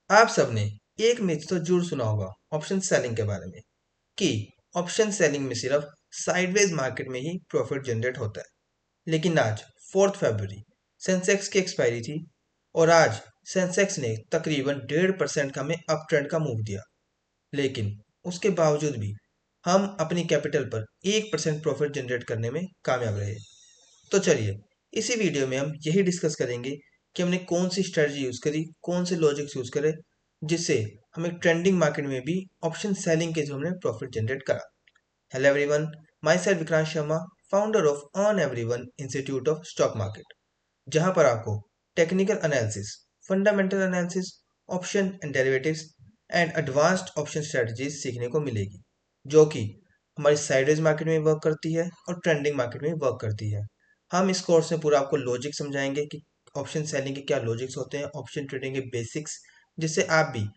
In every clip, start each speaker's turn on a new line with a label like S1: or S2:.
S1: आप सबने एक मिथ तो जरूर सुना होगा ऑप्शन सेलिंग के बारे में कि ऑप्शन सेलिंग में सिर्फ साइडवेज मार्केट में ही प्रॉफिट जनरेट होता है। लेकिन आज 4 फरवरी सेंसेक्स की एक्सपायरी थी और आज सेंसेक्स ने तकरीबन 1.5% का हमें अप ट्रेंड का मूव दिया। लेकिन उसके बावजूद भी हम अपनी कैपिटल पर 1% प्रॉफिट जनरेट करने में कामयाब रहे। तो चलिए इसी वीडियो में हम यही डिस्कस करेंगे कि हमने कौन सी स्ट्रेटजी यूज करी, कौन से लॉजिक्स यूज करे, जिससे हमें ट्रेंडिंग मार्केट में भी ऑप्शन सेलिंग के जो हमने प्रॉफिट जनरेट करा। Hello everyone, my self Vikrant Sharma, founder of earn everyone institute of stock market, जहां पर आपको technical analysis, fundamental analysis, option and derivatives and advanced option strategies सीखने को मिलेगी, जो कि हमारी साइडवेज मार्केट में वर्क करती है और ट्रेंडिंग मार्केट में वर्क करती है। हम इस कोर्स में पूरा आपको लॉजिक समझाएंगे कि ऑप्शन सेलिंग के क्या लॉजिक्स होते हैं, ऑप्शन ट्रेडिंग के बेसिक्स, जिससे आप भी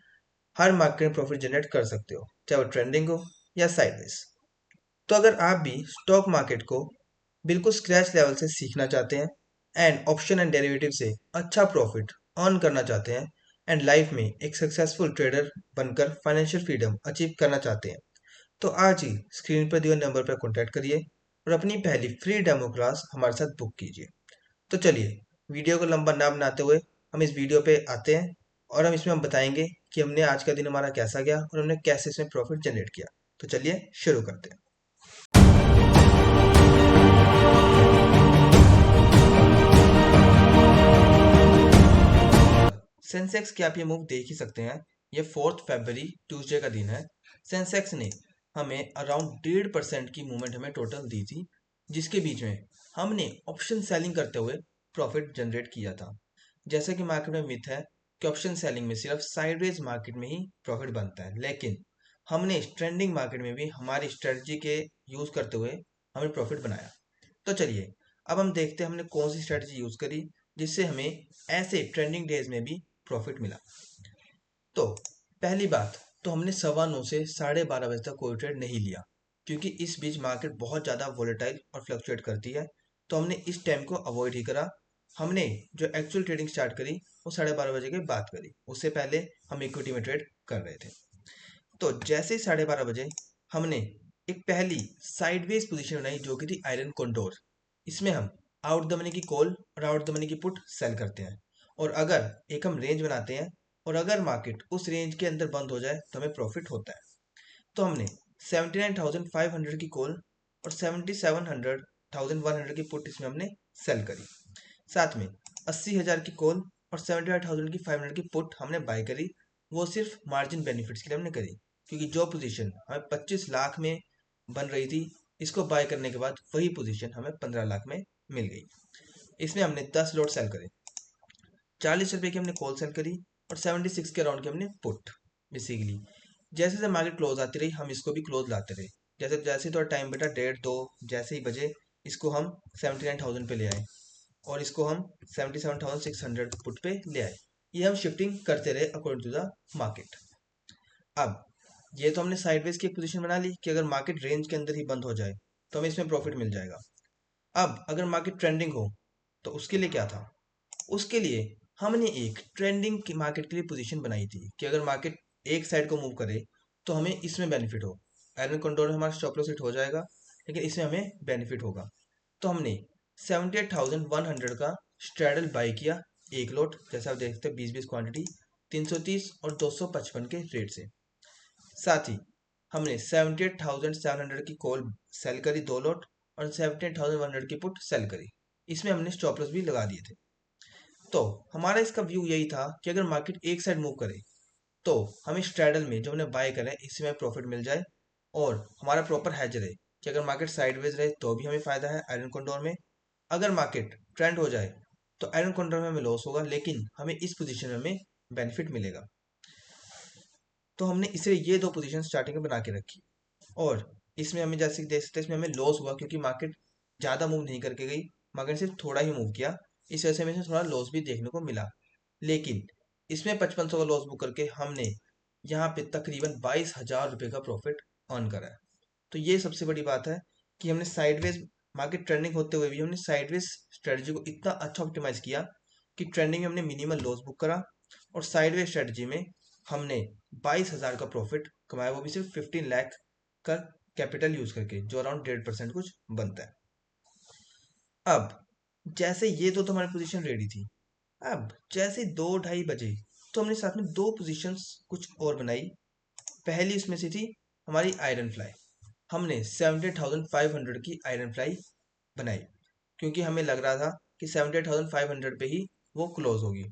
S1: हर मार्केट में प्रॉफिट जनरेट कर सकते हो, चाहे वो ट्रेंडिंग हो या साइडवेज। तो अगर आप भी स्टॉक मार्केट को बिल्कुल स्क्रैच लेवल से सीखना चाहते हैं एंड ऑप्शन एंड डेरिवेटिव से अच्छा प्रॉफिट अर्न करना चाहते हैं एंड लाइफ में एक सक्सेसफुल ट्रेडर बनकर फाइनेंशियल फ्रीडम अचीव करना चाहते हैं, तो आज ही स्क्रीन पर दिए नंबर पर कॉन्टैक्ट करिए और अपनी पहली फ्री डेमो क्लास हमारे साथ बुक कीजिए। तो चलिए वीडियो को लंबा ना बनाते हुए हम इस वीडियो पे आते हैं और हम इसमें हम बताएंगे कि हमने आज का दिन हमारा कैसा गया और हमने कैसे इसमें प्रॉफिट जनरेट किया। तो चलिए शुरू करते हैं। सेंसेक्स के आप ये मूव देख ही सकते हैं। ये 4 फरवरी ट्यूसडे का दिन है। सेंसेक्स ने हमें अराउंड 1.5% की मूवमेंट हमें टोटल दी थी, जिसके बीच में हमने ऑप्शन सेलिंग करते हुए प्रॉफिट जनरेट किया था। जैसे कि मार्केट में मिथ है कि ऑप्शन सेलिंग में सिर्फ साइडवेज मार्केट में ही प्रॉफिट बनता है, लेकिन हमने ट्रेंडिंग मार्केट में भी हमारी स्ट्रेटजी के यूज करते हुए हमें प्रॉफिट बनाया। तो चलिए अब हम देखते हैं हमने कौन सी स्ट्रेटजी यूज करी जिससे हमें ऐसे ट्रेंडिंग डेज में भी प्रॉफिट मिला। तो पहली बात, तो हमने 9:15 से 12:30 बजे तक कोई ट्रेड नहीं लिया, क्योंकि इस बीच मार्केट बहुत ज़्यादा वोलेटाइल और फ्लक्चुएट करती है। तो हमने इस टाइम को अवॉइड ही करा। हमने जो एक्चुअल ट्रेडिंग स्टार्ट करी वो 12:30 बजे के बाद करी। उससे पहले हम इक्विटी में ट्रेड कर रहे थे। तो जैसे ही 12:30 बजे हमने एक पहली साइडवेज पोजीशन बनाई जो कि थी आयरन कंडोर। इसमें हम आउट द मनी की कॉल और आउट द मनी की पुट सेल करते हैं, और अगर एक हम रेंज बनाते हैं और अगर मार्केट उस रेंज के अंदर बंद हो जाए तो हमें प्रॉफिट होता है। तो हमने 79,500 की कॉल और 77,100 की पुट इसमें हमने सेल करी। साथ में 80,000 की कॉल और 75,500 की पुट हमने बाय करी। वो सिर्फ मार्जिन बेनिफिट्स के लिए हमने करी, क्योंकि जो पोजीशन हमें 25 लाख में बन रही थी, इसको बाय करने के बाद वही पोजीशन हमें 15 लाख में मिल गई। इसमें हमने 10 लॉट सेल करे। 40 रुपए की हमने कॉल सेल करी और 76 के राउंड की हमने पुट। बेसिकली जैसे जैसे मार्केट क्लोज आती रही हम इसको भी क्लोज लाते रहे। जैसे जैसे थोड़ा टाइम बेटा 1:30-2 जैसे ही बजे इसको हम 79,000 पे ले आए और इसको हम 77,600 पुट पे ले आए। ये हम शिफ्टिंग करते रहे अकॉर्डिंग टू द मार्केट। अब ये तो हमने साइडवेज की एक पोजीशन बना ली कि अगर मार्केट रेंज के अंदर ही बंद हो जाए तो हमें इसमें प्रॉफिट मिल जाएगा। अब अगर मार्केट ट्रेंडिंग हो तो उसके लिए क्या था, उसके लिए हमने एक ट्रेंडिंग की मार्केट के लिए पोजीशन बनाई थी कि अगर मार्केट एक साइड को मूव करे तो हमें इसमें बेनिफिट हो। आयरन कंट्रोल हमारा स्टॉप लॉस हिट हो जाएगा, लेकिन इसमें हमें बेनिफिट होगा। तो हमने 78,100 का स्ट्रैडल बाई किया, एक लोट जैसे आप देखते हैं 20-20 क्वांटिटी 330 और 255 के रेट से। साथ ही हमने 78,700 की कॉल सेल करी 2 लोट और 78,100 की पुट सेल करी। इसमें हमने स्टॉप लॉस भी लगा दिए थे। तो हमारा इसका व्यू यही था कि अगर मार्केट एक साइड मूव करे तो हमें स्ट्रैडल में जो हमने बाय करा है इसमें प्रॉफिट मिल जाए, और हमारा प्रॉपर हैज रहे कि अगर मार्केट साइडवेज रहे तो भी हमें फायदा है आयरन कॉन्डोर में। अगर मार्केट ट्रेंड हो जाए तो आयरन कॉन्डोर में हमें लॉस होगा, लेकिन हमें इस पोजीशन में हमें बेनिफिट मिलेगा। तो हमने इसलिए ये दो पोजीशन स्टार्टिंग में बना के रखी। और इसमें हमें जैसे देख सकते हैं इसमें हमें लॉस हुआ क्योंकि मार्केट ज़्यादा मूव नहीं करके गई, मार्केट सिर्फ थोड़ा ही मूव किया। इस वजह से हमें इसमें थोड़ा लॉस भी देखने को मिला। लेकिन इसमें 5500 का लॉस बुक करके हमने यहाँ पे तकरीबन 22,000 रुपये का प्रॉफिट अर्न करा है। तो ये सबसे बड़ी बात है कि हमने साइडवेज मार्केट ट्रेंडिंग होते हुए भी हमने साइडवेज स्ट्रेटजी को इतना अच्छा ऑप्टिमाइज किया कि ट्रेंडिंग में हमने मिनिमल लॉस बुक करा और साइडवेज स्ट्रेटजी में हमने 22,000 का प्रॉफिट कमाया, वो भी सिर्फ 15 लाख का कैपिटल यूज करके, जो अराउंड 1.5% कुछ बनता है। अब जैसे ये तो हमारी पोजीशन रेडी थी, अब जैसे 2-2:30 बजे तो हमने साथ में दो पोजीशंस कुछ और बनाई। पहली उसमें से थी हमारी आयरन फ्लाई। हमने 78,500 की आयरन फ्लाई बनाई, क्योंकि हमें लग रहा था कि 78,500 पे ही वो क्लोज होगी,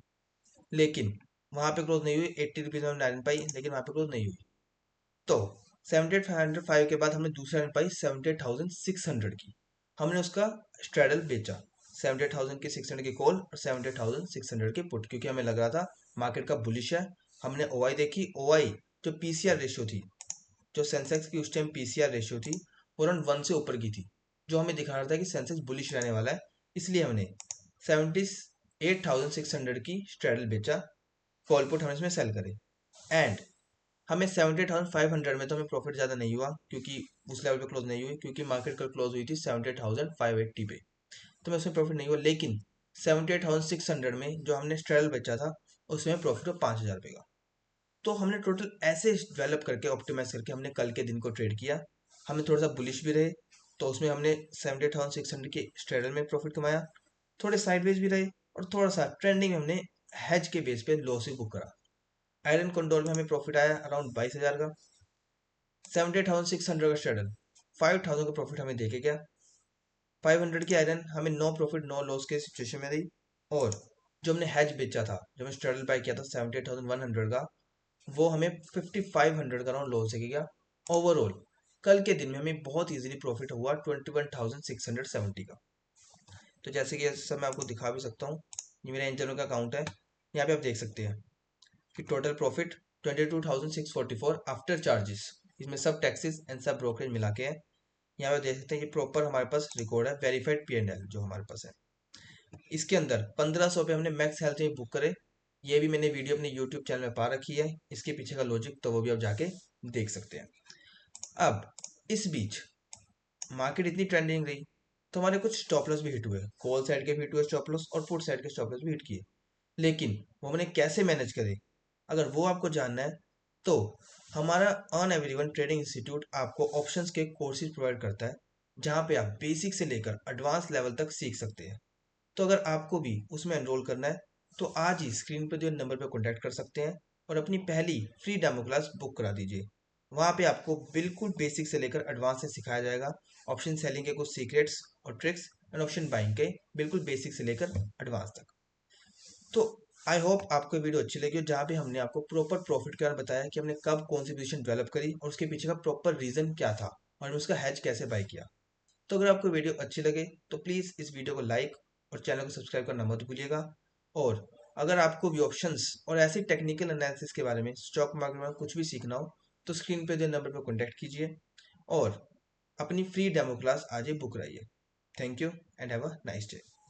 S1: लेकिन वहां पे क्लोज नहीं हुई। 80 रुपीज में आयरन पाई, लेकिन वहां पे क्लोज नहीं हुई। तो 78,505 के बाद हमने दूसरा आयरन पाई 78,600 की। हमने उसका स्ट्रेडल बेचा, 78,000 की 600 की कॉल और 78,600 की पुट, क्योंकि हमें लग रहा था मार्केट का बुलिश है। हमने ओआई देखी, ओआई जो पीसीआर रेशियो थी, जो सेंसेक्स की उस टाइम पीसीआर रेशियो थी, वो अराउंड 1 से ऊपर की थी, जो हमें दिखा रहा था कि सेंसेक्स बुलिश रहने वाला है। इसलिए हमने 78,600 की स्ट्रेडल बेचा, कॉल पुट हमने इसमें सेल करे। एंड हमें 78,500 में तो हमें प्रॉफिट ज़्यादा नहीं हुआ, क्योंकि उस लेवल पे क्लोज नहीं हुई, क्योंकि मार्केट कल क्लोज हुई थी 78,580 पे, तो मैं उसमें प्रॉफिट नहीं हुआ। लेकिन 78,600 में जो हमने स्ट्रेडल बेचा था, उसमें प्रॉफिट हुआ 5,000 रुपये का। तो हमने टोटल ऐसे डेवलप करके ऑप्टिमाइज करके हमने कल के दिन को ट्रेड किया। हमें थोड़ा सा बुलिश भी रहे, तो उसमें हमने 78,600 के स्ट्रेडल में प्रॉफिट कमाया। थोड़े साइडवेज भी रहे, और थोड़ा सा ट्रेंडिंग में हमने हेज के बेस पे लॉस ही बुक करा। आयरन कंट्रोल में हमें प्रॉफिट आया अराउंड 22,000 का। 78,600 का स्ट्रेडल, 5,000 का प्रॉफिट हमें देके गया। 500 की आयरन हमें नो प्रॉफिट नो लॉस के सिचुएशन में दी। और जो हमने हैज बेचा था, जो हमने स्ट्रेडल बाय किया था 78,100 का, वो हमें 5,500 का राउंड लॉस देके गया। ओवरऑल कल के दिन में हमें बहुत इजीली प्रॉफिट हुआ 21,670 का। तो जैसे कि सब मैं आपको दिखा भी सकता हूँ, ये मेरा एंजलो का अकाउंट है। यहाँ पे आप देख सकते हैं कि टोटल प्रॉफिट 22,644 आफ्टर चार्जेस, इसमें सब टैक्सेस एंड सब ब्रोकरेज मिला के है। यहाँ पे देख सकते हैं, ये प्रॉपर हमारे पास रिकॉर्ड है, वेरीफाइड P&L जो हमारे पास है। इसके अंदर 1,500 पे हमने मैक्स हेल्थ में बुक करे। ये भी मैंने वीडियो अपने यूट्यूब चैनल में पा रखी है, इसके पीछे का लॉजिक तो वो भी आप जाके देख सकते हैं। अब इस बीच मार्केट इतनी ट्रेंडिंग रही, तो हमारे कुछ स्टॉप लॉस भी हिट हुए, कॉल साइड के भी हिट हुए स्टॉप लॉस, और पुट साइड के स्टॉप लॉस भी हिट किए। लेकिन वो हमने कैसे मैनेज करे, अगर वो आपको जानना है, तो हमारा अर्न एवरीवन ट्रेडिंग इंस्टीट्यूट आपको ऑप्शंस के कोर्सेज प्रोवाइड करता है, जहाँ पे आप बेसिक से लेकर एडवांस लेवल तक सीख सकते हैं। तो अगर आपको भी उसमें एनरोल करना है, तो आज ही स्क्रीन पर दिए नंबर पर कॉन्टैक्ट कर सकते हैं और अपनी पहली फ्री डेमो क्लास बुक करा दीजिए। वहाँ पे आपको बिल्कुल बेसिक से लेकर एडवांस से सिखाया जाएगा, ऑप्शन सेलिंग के कुछ सीक्रेट्स और ट्रिक्स, एंड ऑप्शन बाइंग के बिल्कुल बेसिक से लेकर एडवांस तक। तो आई होप आपको वीडियो अच्छी लगी, जहाँ पे हमने आपको प्रॉपर प्रॉफिट के बारे में बताया कि हमने कब कौन सी पोजीशन डेवलप करी और उसके पीछे का प्रॉपर रीजन क्या था, और हमने उसका हैज कैसे बाय किया। तो अगर आपको वीडियो अच्छी लगे, तो प्लीज़ इस वीडियो को लाइक और चैनल को सब्सक्राइब करना मत भूलिएगा। और अगर आपको भी ऑप्शंस और ऐसी टेक्निकल एनालिसिस के बारे में, स्टॉक मार्केट में कुछ भी सीखना हो, तो स्क्रीन पे दिए नंबर पर कॉन्टैक्ट कीजिए और अपनी फ्री डेमो क्लास आज ही बुक कराइए। Thank you and have a nice day.